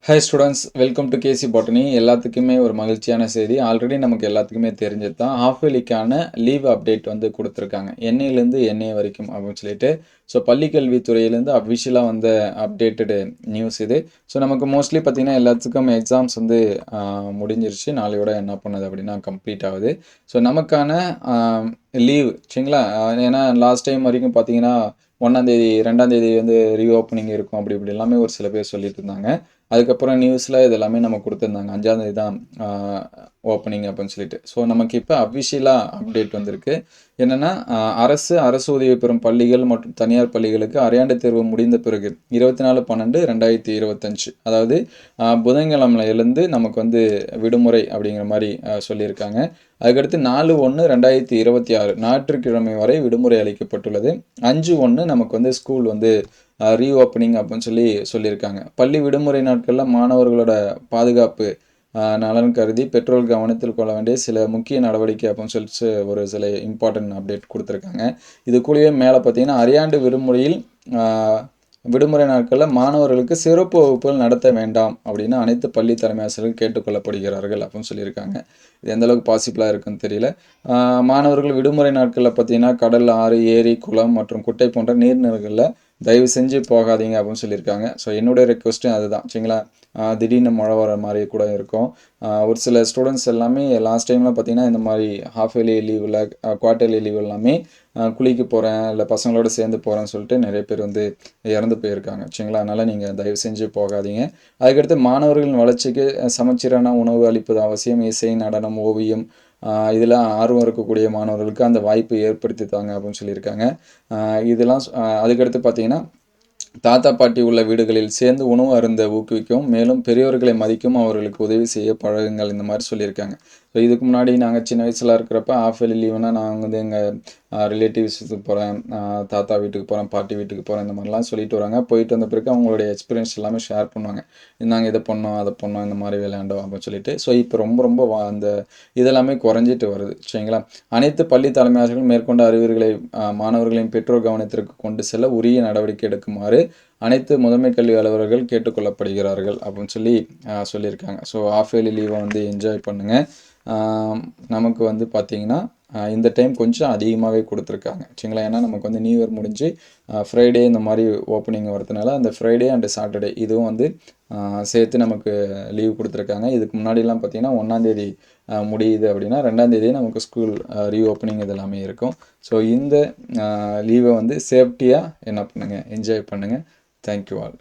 Hi students, welcome to KC botany. எல்லாத்துக்குமே ஒரு மகிழ்ச்சியான செய்தி. ஆல்ரெடி நமக்கு எல்லாத்துக்குமே தெரிஞ்சது தான். ஹாஃப் இயர்லிக்கான லீவ் அப்டேட் வந்து கொடுத்துருக்காங்க. என்ஐலேருந்து என்ஐ வரைக்கும் அப்படின்னு சொல்லிட்டு. ஸோ பள்ளிக்கல்வித்துறையிலேருந்து அஃபிஷியலாக வந்த அப்டேட்டடு நியூஸ் இது. ஸோ நமக்கு மோஸ்ட்லி பார்த்திங்கன்னா எல்லாத்துக்கும் எக்ஸாம்ஸ் வந்து முடிஞ்சிருச்சு. நாளையோட என்ன பண்ணுது அப்படின்னா கம்ப்ளீட் ஆகுது. ஸோ நமக்கான லீவ் சரிங்களா. ஏன்னா லாஸ்ட் டைம் வரைக்கும் பார்த்தீங்கன்னா 1ஆந்தேதி 2ஆந்தேதி வந்து ரீஓப்பனிங் இருக்கும் அப்படி இப்படி எல்லாமே ஒரு சில பேர் சொல்லிட்டு இருந்தாங்க. அதுக்கப்புறம் நியூஸில் இது எல்லாமே நம்ம கொடுத்துருந்தாங்க. 5ஆந்தேதி தான் ஓப்பனிங் அப்படின்னு சொல்லிட்டு. ஸோ நமக்கு இப்போ அஃபிஷியலாக அப்டேட் வந்திருக்கு. என்னென்னா அரசு உதவி பெறும் பள்ளிகள் மற்றும் தனியார் பள்ளிகளுக்கு அரையாண்டு தேர்வு முடிந்த பிறகு 24/12/2025 அதாவது புதன்கிழமையிலேருந்து நமக்கு வந்து விடுமுறை அப்படிங்கிற மாதிரி சொல்லியிருக்காங்க. அதுக்கடுத்து 4/1/2026 ஞாயிற்றுக்கிழமை வரை விடுமுறை அளிக்கப்பட்டுள்ளது. 5/1 நமக்கு வந்து ஸ்கூல் வந்து ரீஓப்பனிங் அப்படின்னு சொல்லியிருக்காங்க. பள்ளி விடுமுறை நாட்களில் மாணவர்களோட பாதுகாப்பு நலன் கருதி பெற்றோர் கவனத்தில் கொள்ள வேண்டிய சில முக்கிய நடவடிக்கை அப்படின்னு சொல்லிட்டு ஒரு சில இம்பார்ட்டன்ட் அப்டேட் கொடுத்துருக்காங்க. இது கூடவே மேலே பார்த்தீங்கன்னா அரையாண்டு விடுமுறை நாட்களில் மாணவர்களுக்கு சிறப்பு வகுப்புகள் நடத்த வேண்டாம் அப்படின்னு அனைத்து பள்ளி தலைமை ஆசிரியர்கள் கேட்டுக்கொள்ளப்படுகிறார்கள் அப்படின்னு சொல்லியிருக்காங்க. இது எந்தளவுக்கு பாசிபிளாக இருக்குன்னு தெரியல. மாணவர்கள் விடுமுறை நாட்களில் பார்த்தீங்கன்னா கடல், ஆறு, ஏரி, குளம் மற்றும் குட்டை போன்ற நீர்நிலைகளில் தயவு செஞ்சு போகாதீங்க அப்படின்னு சொல்லியிருக்காங்க. ஸோ என்னுடைய ரெக்வஸ்ட்டும் அதுதான் சரிங்களா. திடீர்னு மழை வர மாதிரி கூட இருக்கும். ஒரு சில ஸ்டூடெண்ட்ஸ் எல்லாமே லாஸ்ட் டைம்லாம் பார்த்திங்கன்னா இந்த மாதிரி ஹாஃப் இயர்லி லீவில் குவார்ட்டர்லி லீவ் எல்லாமே குளிக்க போகிறேன் இல்லை பசங்களோடு சேர்ந்து போகிறேன்னு சொல்லிட்டு நிறைய பேர் வந்து இறந்து போயிருக்காங்க சரிங்களா. அதனால் நீங்கள் தயவு செஞ்சு போகாதீங்க. அதுக்கடுத்து மாணவர்களின் வளர்ச்சிக்கு சமச்சீரான உணவு அளிப்பது அவசியம். இசை, நடனம், ஓவியம் இதில் ஆர்வம் இருக்கக்கூடிய மாணவர்களுக்கு அந்த வாய்ப்பு ஏற்படுத்தி தாங்க அப்படின்னு சொல்லியிருக்காங்க. இதெல்லாம் அதுக்கடுத்து பார்த்திங்கன்னா தாத்தா பாட்டி உள்ள வீடுகளில் சேர்ந்து உணவு அருந்த ஊக்குவிக்கவும், மேலும் பெரியோர்களை மதிக்கவும் அவர்களுக்கு உதவி செய்ய பழகுங்கள் இந்த மாதிரி சொல்லியிருக்காங்க. ஸோ இதுக்கு முன்னாடி நாங்கள் சின்ன வயசில் இருக்கிறப்ப ஆஃப் இயர்லி லீவுனா நான் வந்து எங்கள் ரிலேட்டிவ்ஸுக்கு போகிறேன், தாத்தா வீட்டுக்கு போகிறேன், பாட்டி வீட்டுக்கு போகிறேன் இந்த மாதிரிலாம் சொல்லிட்டு வராங்க. போயிட்டு வந்த பிறகு அவங்களுடைய எக்ஸ்பீரியன்ஸ் எல்லாமே ஷேர் பண்ணுவாங்க. நாங்கள் இதை பண்ணோம் அதை பண்ணோம் இந்த மாதிரி விளையாண்டோம் அப்படின்னு சொல்லிட்டு. ஸோ இப்போ ரொம்ப அந்த இதெல்லாமே குறைஞ்சிட்டு வருது சரிங்களா. அனைத்து பள்ளி தலைமை ஆசிரியர்கள் மேற்கொண்ட அறிவுரைகளை மாணவர்களின் பெற்றோர் கவனத்திற்கு கொண்டு செல்ல உரிய நடவடிக்கை எடுக்குமாறு அனைத்து முதன்மை கல்வி அலுவலர்கள் கேட்டுக்கொள்ளப்படுகிறார்கள் அப்படின்னு சொல்லியிருக்காங்க. ஸோ ஆஃப் இயர்லி லீவை வந்து என்ஜாய் பண்ணுங்கள். நமக்கு வந்து பார்த்திங்கன்னா இந்த டைம் கொஞ்சம் அதிகமாகவே கொடுத்துருக்காங்க சரிங்களா. ஏன்னா நமக்கு வந்து நியூ இயர் முடிஞ்சு ஃப்ரைடே இந்த மாதிரி ஓப்பனிங் வரதுனால அந்த ஃப்ரைடே அண்டு சாட்டர்டே இதுவும் வந்து சேர்த்து நமக்கு லீவ் கொடுத்துருக்காங்க. இதுக்கு முன்னாடிலாம் பார்த்திங்கன்னா 1ஆந்தேதி முடியுது அப்படின்னா 2ஆந்தேதி நமக்கு ஸ்கூல் ரீஓப்பனிங் இது எல்லாமே இருக்கும். ஸோ இந்த லீவை வந்து சேஃப்டியாக என்ன பண்ணுங்கள், என்ஜாய் பண்ணுங்கள். Thank you all.